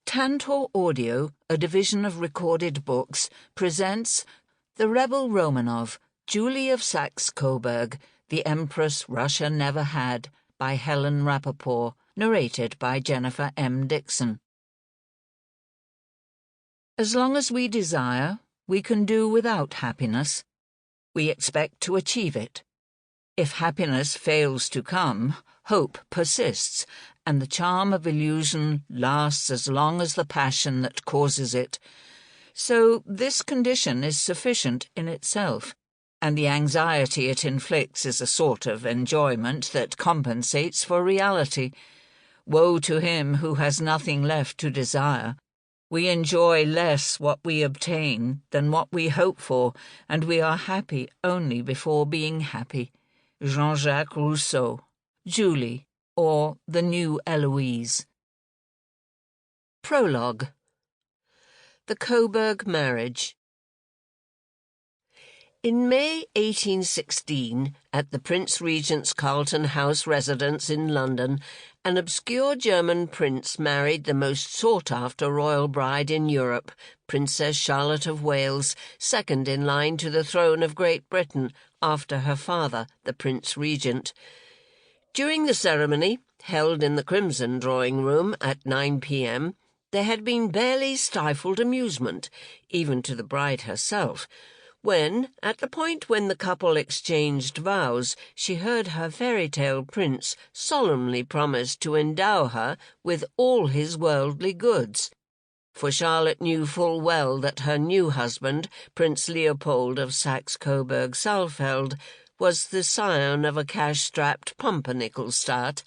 Tantor Audio, a division of Recorded Books, presents The Rebel Romanov, Julie of Saxe-Coburg, The Empress Russia Never Had, by Helen Rappaport, narrated by Jennifer M. Dixon. As long as we desire, we can do without happiness. We expect to achieve it. If happiness fails to come, hope persists, and the charm of illusion lasts as long as the passion that causes it. So this condition is sufficient in itself, and the anxiety it inflicts is a sort of enjoyment that compensates for reality. Woe to him who has nothing left to desire. We enjoy less what we obtain than what we hope for, and we are happy only before being happy. Jean-Jacques Rousseau, Julie, or The New Eloise. Prologue. The Coburg Marriage. In May 1816, at the Prince Regent's Carlton House residence in London, an obscure German prince married the most sought-after royal bride in Europe, Princess Charlotte of Wales, second in line to the throne of Great Britain after her father, the Prince Regent. During the ceremony, held in the Crimson Drawing-Room at 9 p.m., there had been barely stifled amusement, even to the bride herself, when, at the point when the couple exchanged vows, she heard her fairy-tale prince solemnly promise to endow her with all his worldly goods. For Charlotte knew full well that her new husband, Prince Leopold of Saxe-Coburg-Saalfeld, was the scion of a cash-strapped pumpernickel-staat,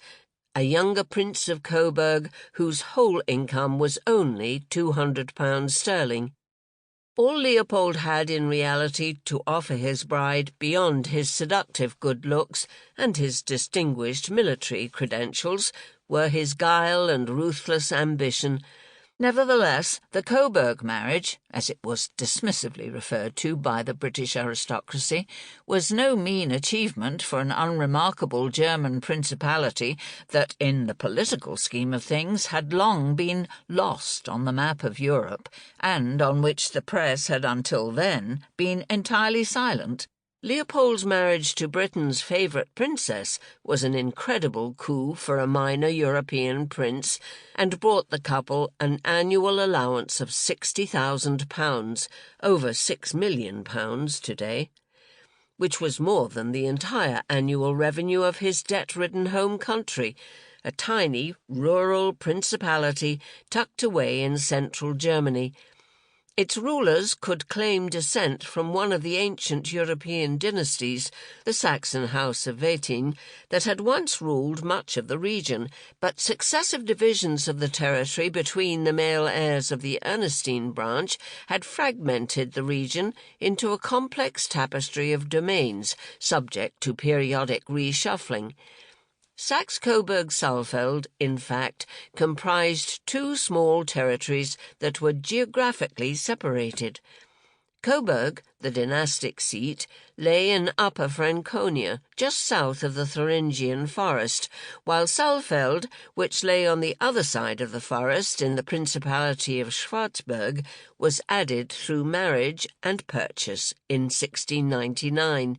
a younger Prince of Coburg whose whole income was only £200 sterling. All Leopold had in reality to offer his bride beyond his seductive good looks and his distinguished military credentials were his guile and ruthless ambition. Nevertheless, the Coburg marriage, as it was dismissively referred to by the British aristocracy, was no mean achievement for an unremarkable German principality that, in the political scheme of things, had long been lost on the map of Europe, and on which the press had until then been entirely silent. Leopold's marriage to Britain's favourite princess was an incredible coup for a minor European prince, and brought the couple an annual allowance of £60,000, over £6 million today, which was more than the entire annual revenue of his debt-ridden home country, a tiny rural principality tucked away in central Germany. Its rulers could claim descent from one of the ancient European dynasties, the Saxon House of Wettin, that had once ruled much of the region, but successive divisions of the territory between the male heirs of the Ernestine branch had fragmented the region into a complex tapestry of domains, subject to periodic reshuffling. Saxe-Coburg-Saalfeld, in fact, comprised two small territories that were geographically separated. Coburg, the dynastic seat, lay in Upper Franconia, just south of the Thuringian forest, while Saalfeld, which lay on the other side of the forest in the Principality of Schwarzburg, was added through marriage and purchase in 1699.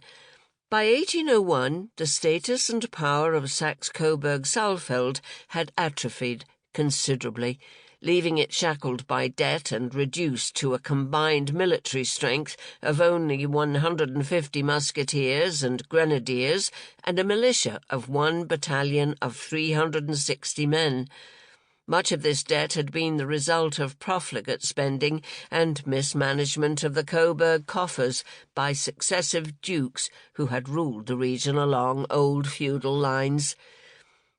By 1801, the status and power of Saxe-Coburg-Saalfeld had atrophied considerably, leaving it shackled by debt and reduced to a combined military strength of only 150 musketeers and grenadiers and a militia of 1 battalion of 360 men. Much of this debt had been the result of profligate spending and mismanagement of the Coburg coffers by successive dukes who had ruled the region along old feudal lines.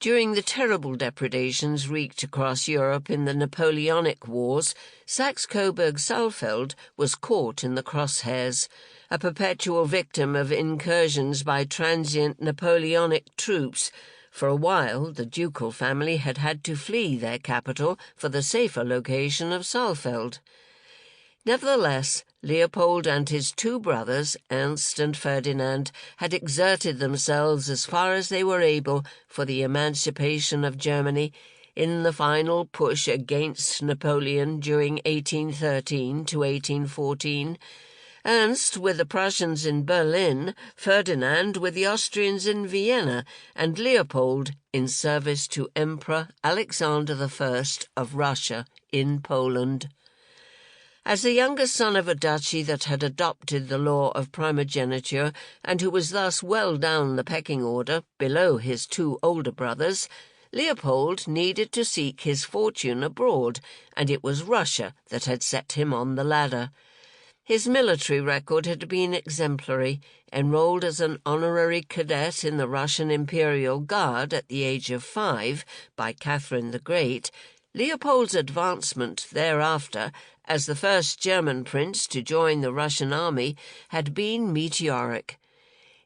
During the terrible depredations wreaked across Europe in the Napoleonic Wars, Saxe-Coburg-Saalfeld was caught in the crosshairs, a perpetual victim of incursions by transient Napoleonic troops. For a while, the ducal family had had to flee their capital for the safer location of Saalfeld. Nevertheless, Leopold and his two brothers, Ernst and Ferdinand, had exerted themselves as far as they were able for the emancipation of Germany, In the final push against Napoleon during 1813 to 1814, Ernst with the Prussians in Berlin, Ferdinand with the Austrians in Vienna, and Leopold in service to Emperor Alexander I of Russia in Poland. As the youngest son of a duchy that had adopted the law of primogeniture, and who was thus well down the pecking order, below his two older brothers, Leopold needed to seek his fortune abroad, and it was Russia that had set him on the ladder. His military record had been exemplary. Enrolled as an honorary cadet in the Russian Imperial Guard at the age of 5 by Catherine the Great, Leopold's advancement thereafter as the first German prince to join the Russian army had been meteoric.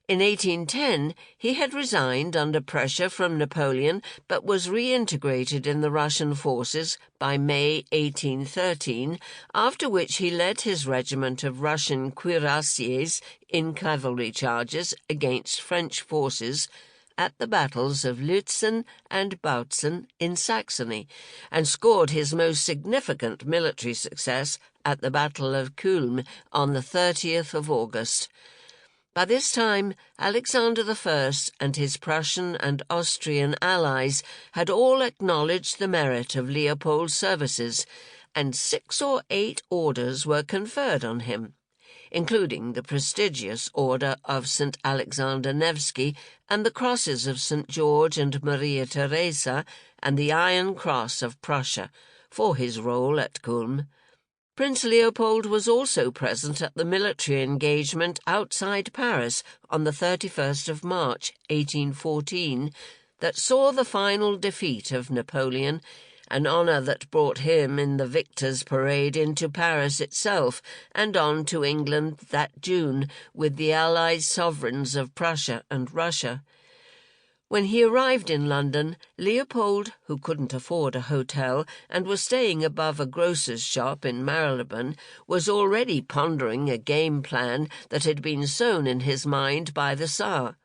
In 1810, he had resigned under pressure from Napoleon, but was reintegrated in the Russian forces by May 1813, after which he led his regiment of Russian cuirassiers in cavalry charges against French forces at the battles of Lützen and Bautzen in Saxony, and scored his most significant military success at the Battle of Kulm on the 30th of August. By this time, Alexander I and his Prussian and Austrian allies had all acknowledged the merit of Leopold's services, and 6 or 8 orders were conferred on him, including the prestigious Order of St. Alexander Nevsky and the crosses of St. George and Maria Theresa and the Iron Cross of Prussia, for his role at Kulm. Prince Leopold was also present at the military engagement outside Paris on the 31st of March, 1814, that saw the final defeat of Napoleon, an honour that brought him in the victor's parade into Paris itself and on to England that June with the allied sovereigns of Prussia and Russia. When he arrived in London, Leopold, who couldn't afford a hotel and was staying above a grocer's shop in Marylebone, was already pondering a game plan that had been sown in his mind by the Tsar.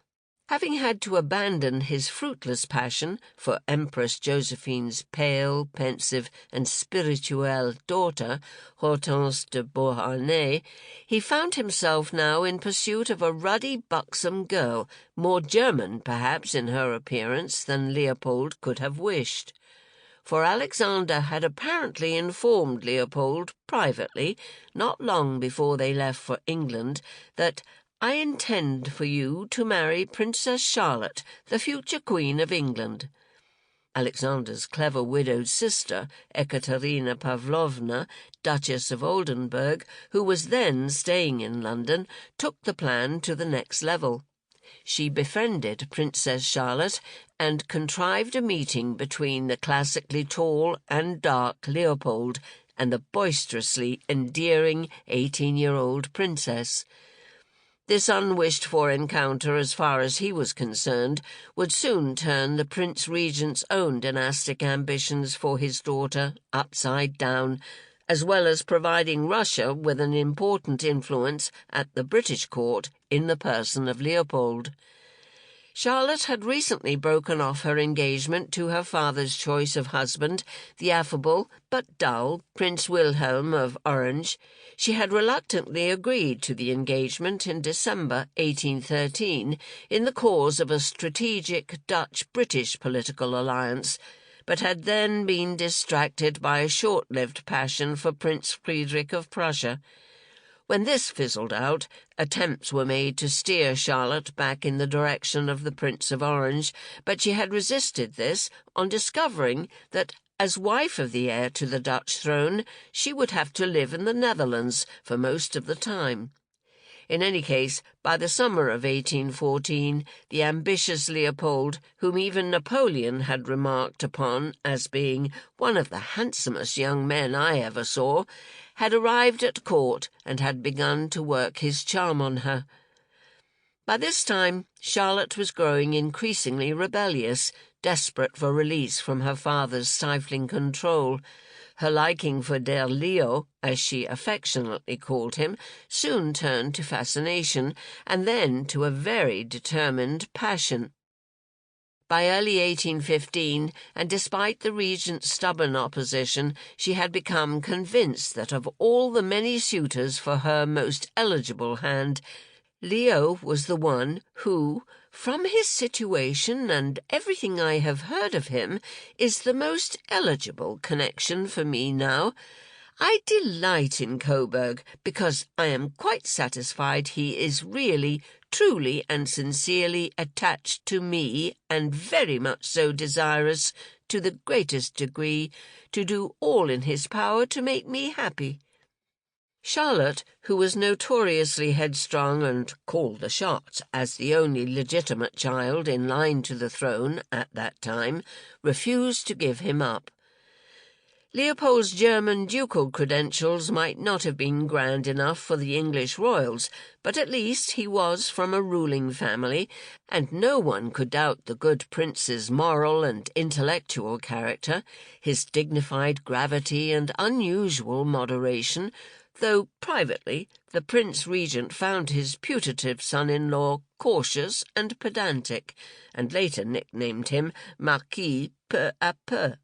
Having had to abandon his fruitless passion for Empress Josephine's pale, pensive, and spirituelle daughter, Hortense de Beauharnais, he found himself now in pursuit of a ruddy, buxom girl, more German, perhaps, in her appearance than Leopold could have wished. For Alexander had apparently informed Leopold privately, not long before they left for England, that "I intend for you to marry Princess Charlotte, the future Queen of England." Alexander's clever widowed sister, Ekaterina Pavlovna, Duchess of Oldenburg, who was then staying in London, took the plan to the next level. She befriended Princess Charlotte and contrived a meeting between the classically tall and dark Leopold and the boisterously endearing 18-year-old princess. This unwished-for encounter, as far as he was concerned, would soon turn the Prince Regent's own dynastic ambitions for his daughter upside down, as well as providing Russia with an important influence at the British court in the person of Leopold. Charlotte had recently broken off her engagement to her father's choice of husband, the affable but dull Prince Wilhelm of Orange. She had reluctantly agreed to the engagement in December 1813 in the cause of a strategic Dutch-British political alliance, but had then been distracted by a short-lived passion for Prince Friedrich of Prussia. When this fizzled out, attempts were made to steer Charlotte back in the direction of the Prince of Orange, but she had resisted this on discovering that, as wife of the heir to the Dutch throne, she would have to live in the Netherlands for most of the time. In any case, by the summer of 1814, the ambitious Leopold, whom even Napoleon had remarked upon as being one of the handsomest young men I ever saw, had arrived at court and had begun to work his charm on her. By this time, Charlotte was growing increasingly rebellious, desperate for release from her father's stifling control. Her liking for Der Leo, as she affectionately called him, soon turned to fascination, and then to a very determined passion. By early 1815, and despite the regent's stubborn opposition, she had become convinced that of all the many suitors for her most eligible hand, Leo was the one who, from his situation and everything I have heard of him, is the most eligible connection for me now. I delight in Coburg because I am quite satisfied he is really, truly and sincerely attached to me, and very much so desirous, to the greatest degree, to do all in his power to make me happy. Charlotte, who was notoriously headstrong and called the shots as the only legitimate child in line to the throne at that time, refused to give him up. Leopold's German ducal credentials might not have been grand enough for the English royals, but at least he was from a ruling family, and no one could doubt the good prince's moral and intellectual character, his dignified gravity and unusual moderation, though privately the Prince Regent found his putative son-in-law cautious and pedantic, and later nicknamed him Marquis peu à peu.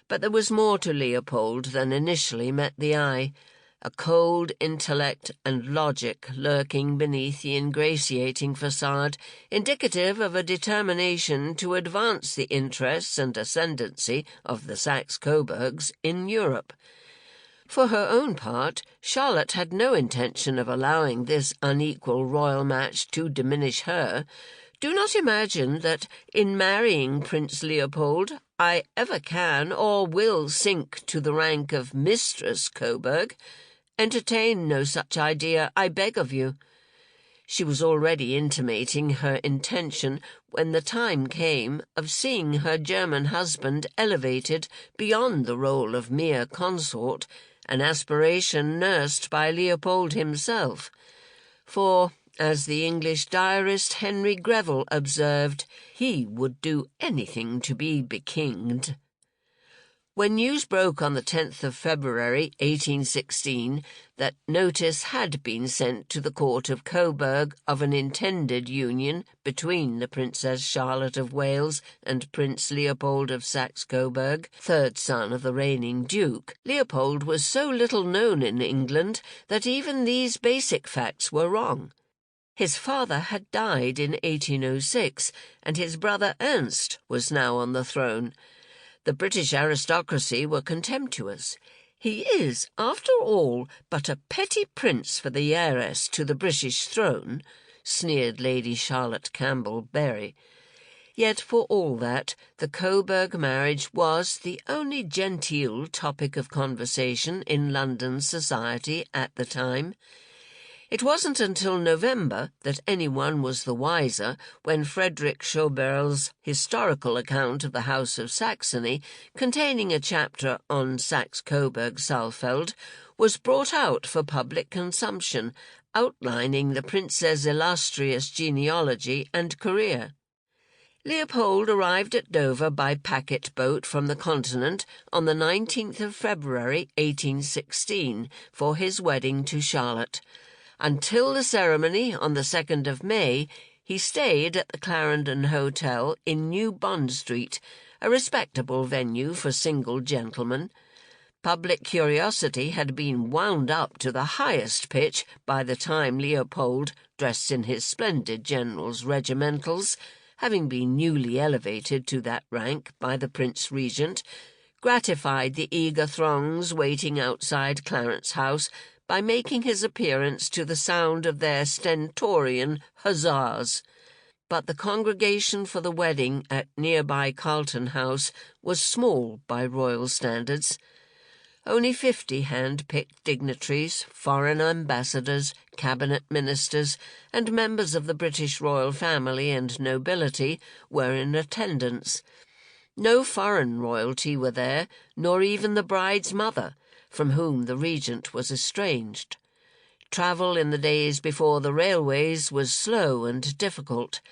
But there was more to Leopold than initially met the eye, a cold intellect and logic lurking beneath the ingratiating facade, indicative of a determination to advance the interests and ascendancy of the Saxe-Coburgs in Europe. For her own part, Charlotte had no intention of allowing this unequal royal match to diminish her. Do not imagine that, in marrying Prince Leopold, I ever can or will sink to the rank of Mistress Coburg. Entertain no such idea, I beg of you. She was already intimating her intention, when the time came, of seeing her German husband elevated beyond the role of mere consort, an aspiration nursed by Leopold himself. For, as the English diarist Henry Greville observed, he would do anything to be bekinged. When news broke on the 10th of February, 1816, that notice had been sent to the court of Coburg of an intended union between the Princess Charlotte of Wales and Prince Leopold of Saxe-Coburg, third son of the reigning duke, Leopold was so little known in England that even these basic facts were wrong. His father had died in 1806, and his brother Ernst was now on the throne. The British aristocracy were contemptuous. He is, after all, but a petty prince for the heiress to the British throne, sneered Lady Charlotte Campbell-Berry. Yet for all that, the Coburg marriage was the only genteel topic of conversation in London society at the time. It wasn't until November that anyone was the wiser when Frederick Schoberl's historical account of the House of Saxony, containing a chapter on Saxe-Coburg-Saalfeld, was brought out for public consumption, outlining the prince's illustrious genealogy and career. Leopold arrived at Dover by packet boat from the continent on the 19th of February, 1816, for his wedding to Charlotte. Until the ceremony on the 2nd of May, he stayed at the Clarendon Hotel in New Bond Street, a respectable venue for single gentlemen. Public curiosity had been wound up to the highest pitch by the time Leopold, dressed in his splendid general's regimentals, having been newly elevated to that rank by the Prince Regent, gratified the eager throngs waiting outside Clarence House by making his appearance to the sound of their stentorian huzzas. But the congregation for the wedding at nearby Carlton House was small by royal standards. Only 50 hand-picked dignitaries, foreign ambassadors, cabinet ministers, and members of the British royal family and nobility were in attendance. No foreign royalty were there, nor even the bride's mother, from whom the regent was estranged. Travel in the days before the railways was slow and difficult.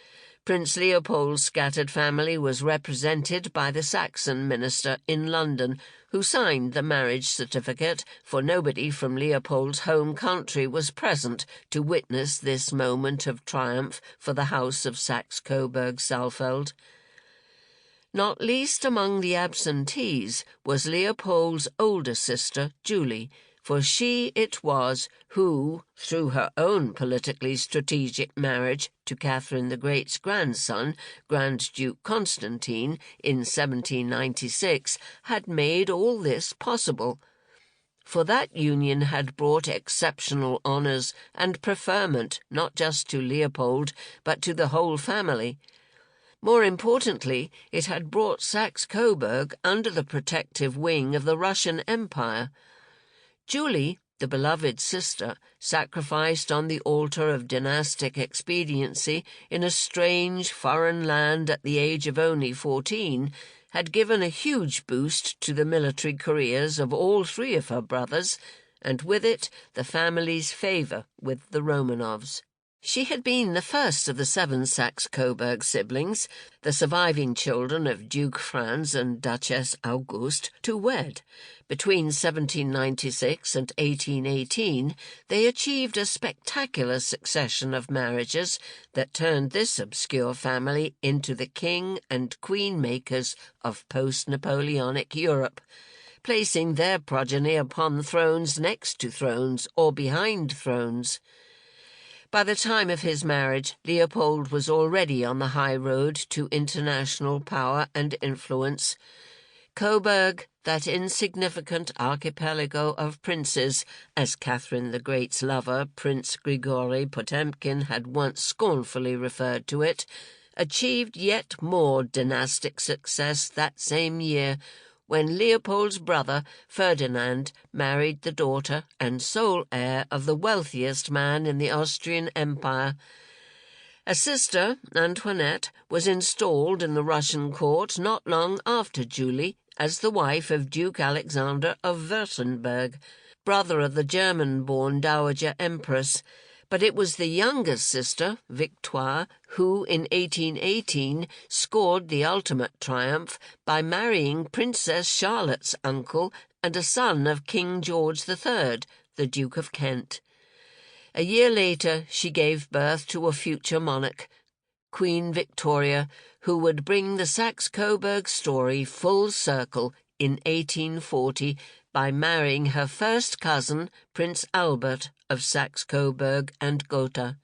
Prince Leopold's scattered family was represented by the Saxon minister in London, who signed the marriage certificate, for nobody from Leopold's home country was present to witness this moment of triumph for the House of Saxe-Coburg-Saalfeld. Not least among the absentees was Leopold's older sister, Julie, for she it was who, through her own politically strategic marriage to Catherine the Great's grandson, Grand Duke Constantine, in 1796, had made all this possible. For that union had brought exceptional honours and preferment not just to Leopold, but to the whole family. More importantly, it had brought Saxe-Coburg under the protective wing of the Russian Empire. Julie, the beloved sister, sacrificed on the altar of dynastic expediency in a strange foreign land at the age of only 14, had given a huge boost to the military careers of all three of her brothers, and with it the family's favour with the Romanovs. She had been the first of the 7 Saxe-Coburg siblings, the surviving children of Duke Franz and Duchess Auguste, to wed. Between 1796 and 1818, they achieved a spectacular succession of marriages that turned this obscure family into the king and queen makers of post-Napoleonic Europe, placing their progeny upon thrones next to thrones or behind thrones. By the time of his marriage, Leopold was already on the high road to international power and influence. Coburg, that insignificant archipelago of princes, as Catherine the Great's lover, Prince Grigory Potemkin, had once scornfully referred to it, achieved yet more dynastic success that same year, when Leopold's brother, Ferdinand, married the daughter and sole heir of the wealthiest man in the Austrian Empire. A sister, Antoinette, was installed in the Russian court not long after Julie as the wife of Duke Alexander of Württemberg, brother of the German-born Dowager Empress, but it was the youngest sister, Victoire, who in 1818 scored the ultimate triumph by marrying Princess Charlotte's uncle and a son of King George III, the Duke of Kent. A year later she gave birth to a future monarch, Queen Victoria, who would bring the Saxe-Coburg story full circle in 1840 by marrying her first cousin, Prince Albert of Saxe-Coburg and Gotha.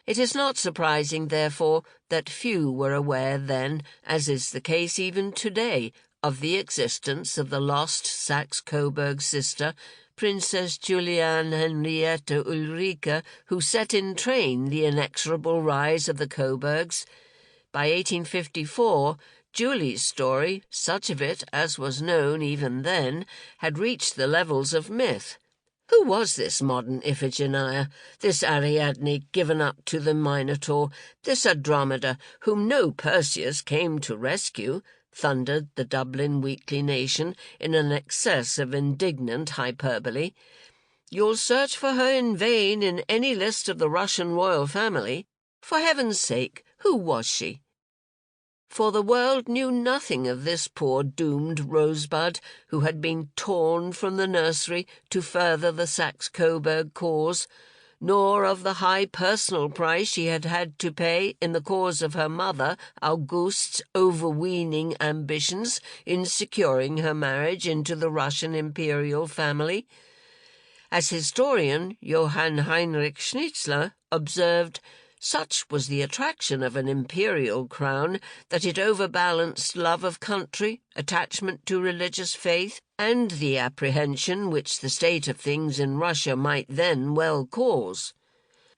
It is not surprising, therefore, that few were aware then, as is the case even today, of the existence of the lost Saxe-Coburg sister, Princess Juliane Henriette Ulrike, who set in train the inexorable rise of the Coburgs. By 1854, Julie's story, such of it as was known even then, had reached the levels of myth. Who was this modern Iphigenia, this Ariadne given up to the Minotaur, this Andromeda whom no Perseus came to rescue? Thundered the Dublin Weekly Nation in an excess of indignant hyperbole. You'll search for her in vain in any list of the Russian royal family. For heaven's sake, who was she? For the world knew nothing of this poor doomed rosebud who had been torn from the nursery to further the Saxe-Coburg cause, nor of the high personal price she had had to pay in the cause of her mother, Auguste's overweening ambitions in securing her marriage into the Russian imperial family. As historian Johann Heinrich Schnitzler observed, such was the attraction of an imperial crown that it overbalanced love of country, attachment to religious faith, and the apprehension which the state of things in Russia might then well cause.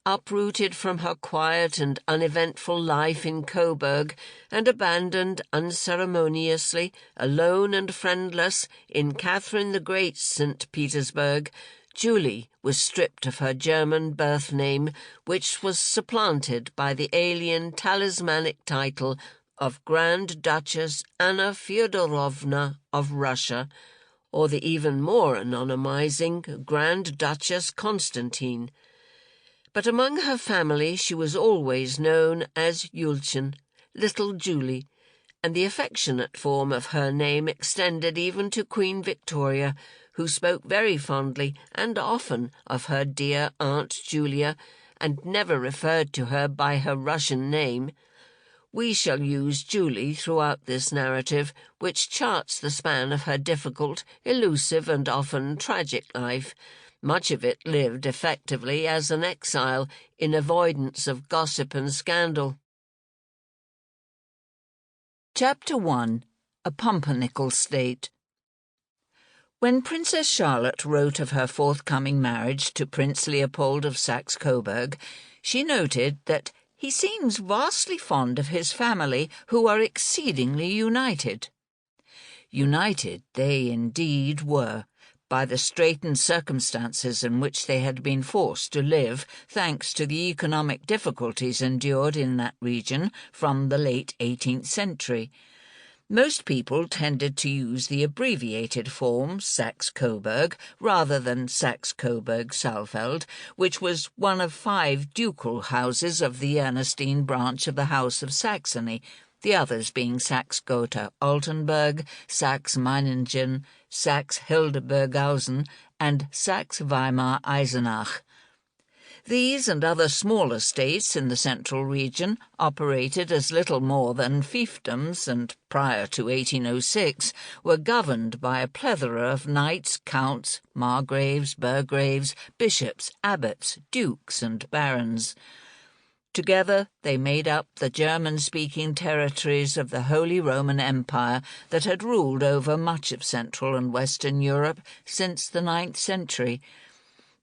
Uprooted from her quiet and uneventful life in Coburg, and abandoned unceremoniously, alone and friendless, in Catherine the Great's St. Petersburg, Julie was stripped of her German birth name, which was supplanted by the alien talismanic title of Grand Duchess Anna Fyodorovna of Russia, or the even more anonymizing Grand Duchess Constantine. But among her family she was always known as Julchen, Little Julie, and the affectionate form of her name extended even to Queen Victoria, who spoke very fondly and often of her dear Aunt Julia, and never referred to her by her Russian name. We shall use Julie throughout this narrative, which charts the span of her difficult, elusive, and often tragic life, much of it lived effectively as an exile in avoidance of gossip and scandal. Chapter 1. A Pumpernickel State. When Princess Charlotte wrote of her forthcoming marriage to Prince Leopold of Saxe-Coburg, she noted that he seems vastly fond of his family, who are exceedingly united. United they indeed were, by the straitened circumstances in which they had been forced to live, thanks to the economic difficulties endured in that region from the late 18th century. Most people tended to use the abbreviated form Saxe-Coburg rather than Saxe-Coburg-Saalfeld, which was one of 5 ducal houses of the Ernestine branch of the House of Saxony, the others being Saxe-Gotha-Altenburg, Saxe-Meiningen, Saxe-Hildburghausen, and Saxe-Weimar-Eisenach. These and other smaller states in the central region operated as little more than fiefdoms and, prior to 1806, were governed by a plethora of knights, counts, margraves, burgraves, bishops, abbots, dukes, and barons. Together they made up the German-speaking territories of the Holy Roman Empire that had ruled over much of Central and Western Europe since the 9th century.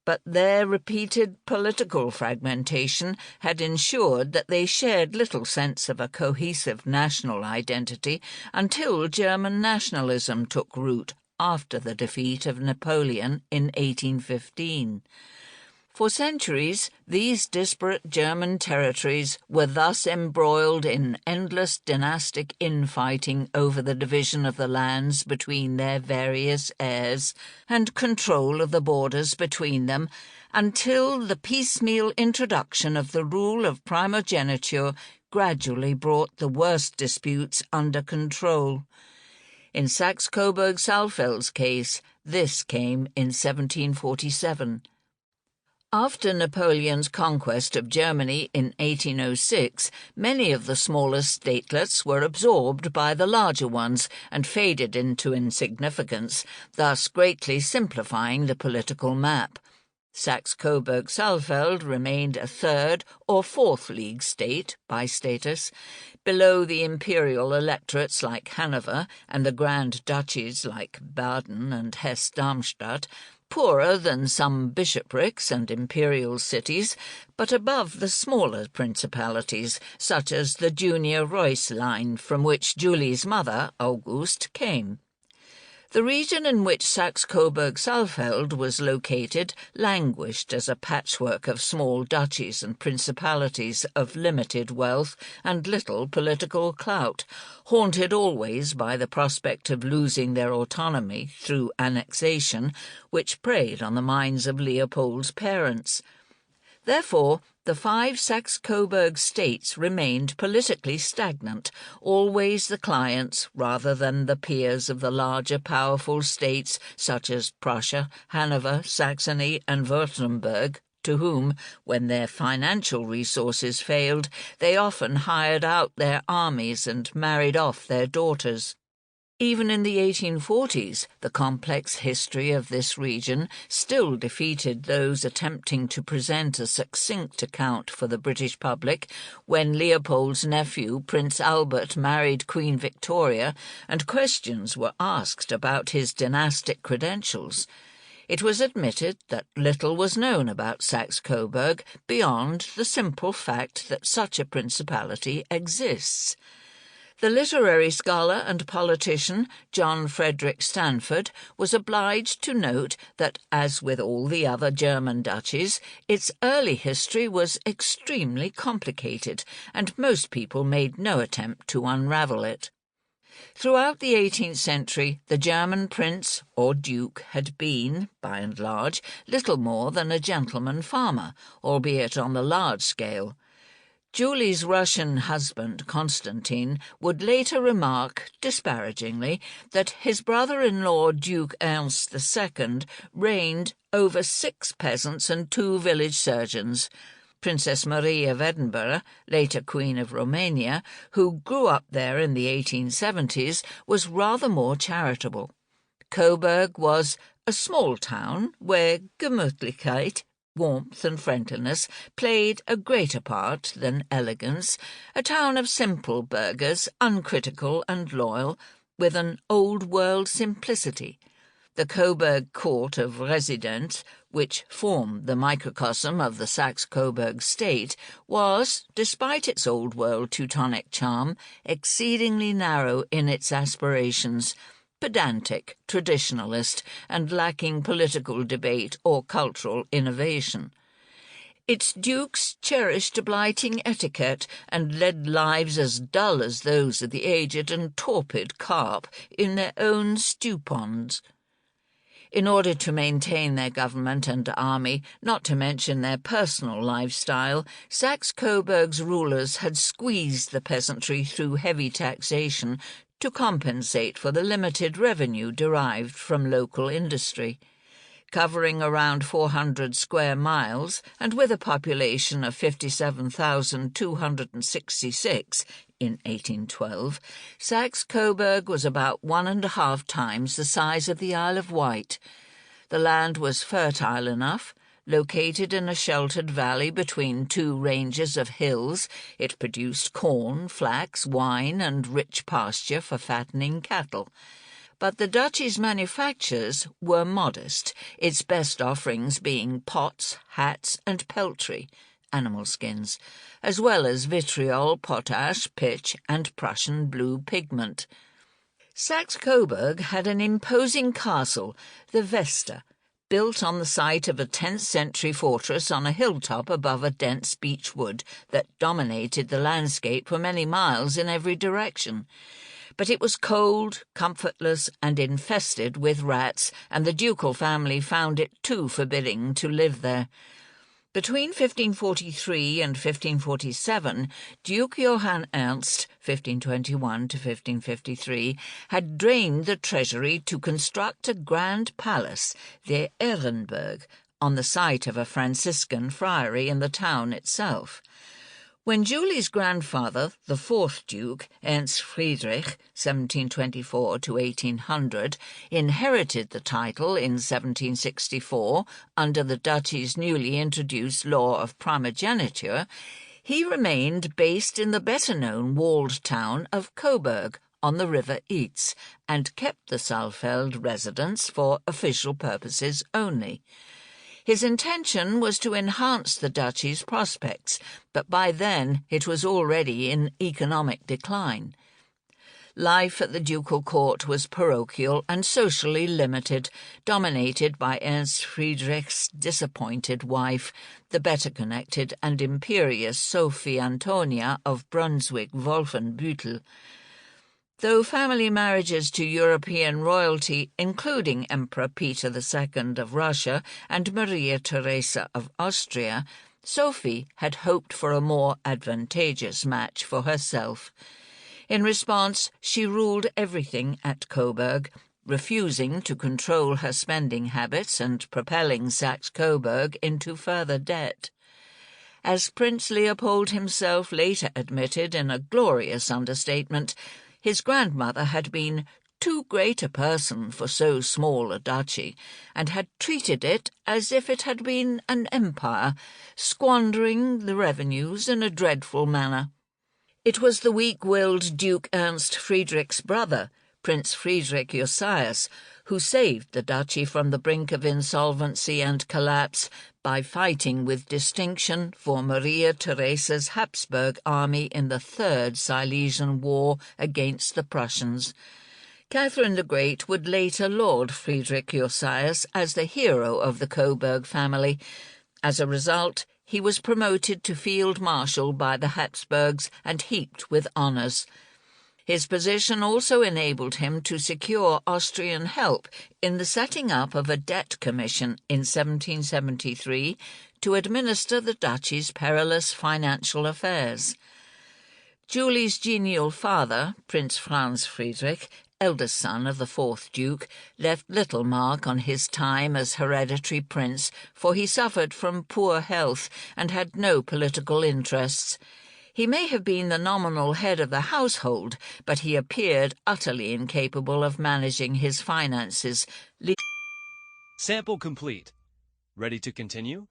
But their repeated political fragmentation had ensured that they shared little sense of a cohesive national identity until German nationalism took root after the defeat of Napoleon in 1815. For centuries, these disparate German territories were thus embroiled in endless dynastic infighting over the division of the lands between their various heirs and control of the borders between them, until the piecemeal introduction of the rule of primogeniture gradually brought the worst disputes under control. In Saxe-Coburg-Saalfeld's case, this came in 1747. After Napoleon's conquest of Germany in 1806, many of the smaller statelets were absorbed by the larger ones and faded into insignificance, thus greatly simplifying the political map. Saxe-Coburg-Saalfeld remained a 3rd or 4th League state by status, below the imperial electorates like Hanover and the Grand Duchies like Baden and Hesse-Darmstadt, poorer than some bishoprics and imperial cities, but above the smaller principalities, such as the Junior Reuss line from which Julie's mother, Auguste, came. The region in which Saxe-Coburg-Saalfeld was located languished as a patchwork of small duchies and principalities of limited wealth and little political clout, haunted always by the prospect of losing their autonomy through annexation, which preyed on the minds of Leopold's parents. Therefore, the 5 Saxe-Coburg states remained politically stagnant, always the clients rather than the peers of the larger powerful states such as Prussia, Hanover, Saxony, and Württemberg, to whom, when their financial resources failed, they often hired out their armies and married off their daughters. Even in the 1840s, the complex history of this region still defeated those attempting to present a succinct account for the British public when Leopold's nephew, Prince Albert, married Queen Victoria, and questions were asked about his dynastic credentials. It was admitted that little was known about Saxe-Coburg beyond the simple fact that such a principality exists. The literary scholar and politician John Frederick Stanford was obliged to note that, as with all the other German duchies, its early history was extremely complicated, and most people made no attempt to unravel it. Throughout the 18th century, the German prince or duke had been, by and large, little more than a gentleman farmer, albeit on the large scale. Julie's Russian husband, Constantine, would later remark, disparagingly, that his brother-in-law Duke Ernst II reigned over 6 peasants and 2 village surgeons. Princess Marie of Edinburgh, later Queen of Romania, who grew up there in the 1870s, was rather more charitable. Coburg was a small town where Gemütlichkeit, warmth and friendliness played a greater part than elegance, a town of simple burghers, uncritical and loyal, with an old-world simplicity. The Coburg Court of Residence, which formed the microcosm of the Saxe-Coburg state, was, despite its old-world Teutonic charm, exceedingly narrow in its aspirations, pedantic, traditionalist, and lacking political debate or cultural innovation. Its dukes cherished a blighting etiquette and led lives as dull as those of the aged and torpid carp in their own stew ponds. In order to maintain their government and army, not to mention their personal lifestyle, Saxe-Coburg's rulers had squeezed the peasantry through heavy taxation to compensate for the limited revenue derived from local industry. Covering around 400 square miles and with a population of 57,266 in 1812, Saxe-Coburg was about 1.5 times the size of the Isle of Wight. The land was fertile enough. Located in a sheltered valley between two ranges of hills, it produced corn, flax, wine, and rich pasture for fattening cattle. But the duchy's manufactures were modest, its best offerings being pots, hats, and peltry, animal skins, as well as vitriol, potash, pitch, and Prussian blue pigment. Saxe-Coburg had an imposing castle, the Vesta, built on the site of a 10th-century fortress on a hilltop above a dense beech wood that dominated the landscape for many miles in every direction. But it was cold, comfortless, and infested with rats, and the ducal family found it too forbidding to live there. Between 1543 and 1547, Duke Johann Ernst, 1521 to 1553, had drained the treasury to construct a grand palace, the Ehrenburg, on the site of a Franciscan friary in the town itself. When Julie's grandfather, the fourth Duke, Ernst Friedrich, 1724 to 1800, inherited the title in 1764 under the duchy's newly introduced law of primogeniture, he remained based in the better-known walled town of Coburg on the river Eitz and kept the Saalfeld residence for official purposes only. His intention was to enhance the duchy's prospects, but by then it was already in economic decline. Life at the ducal court was parochial and socially limited, dominated by Ernst Friedrich's disappointed wife, the better-connected and imperious Sophie Antonia of Brunswick-Wolfenbüttel. Though family marriages to European royalty, including Emperor Peter II of Russia and Maria Theresa of Austria, Sophie had hoped for a more advantageous match for herself. In response, she ruled everything at Coburg, refusing to control her spending habits and propelling Saxe-Coburg into further debt. As Prince Leopold himself later admitted in a glorious understatement, his grandmother had been too great a person for so small a duchy, and had treated it as if it had been an empire, squandering the revenues in a dreadful manner. It was the weak-willed Duke Ernst Friedrich's brother, Prince Friedrich Josias, who saved the duchy from the brink of insolvency and collapse by fighting with distinction for Maria Theresa's Habsburg army in the Third Silesian War against the Prussians. Catherine the Great would later laud Friedrich Josias as the hero of the Coburg family. As a result, he was promoted to Field Marshal by the Habsburgs and heaped with honours. His position also enabled him to secure Austrian help in the setting up of a debt commission in 1773 to administer the duchy's perilous financial affairs. Julie's genial father, Prince Franz Friedrich, eldest son of the fourth Duke, left little mark on his time as hereditary prince, for he suffered from poor health and had no political interests. He may have been the nominal head of the household, but he appeared utterly incapable of managing his finances. Sample complete. Ready to continue?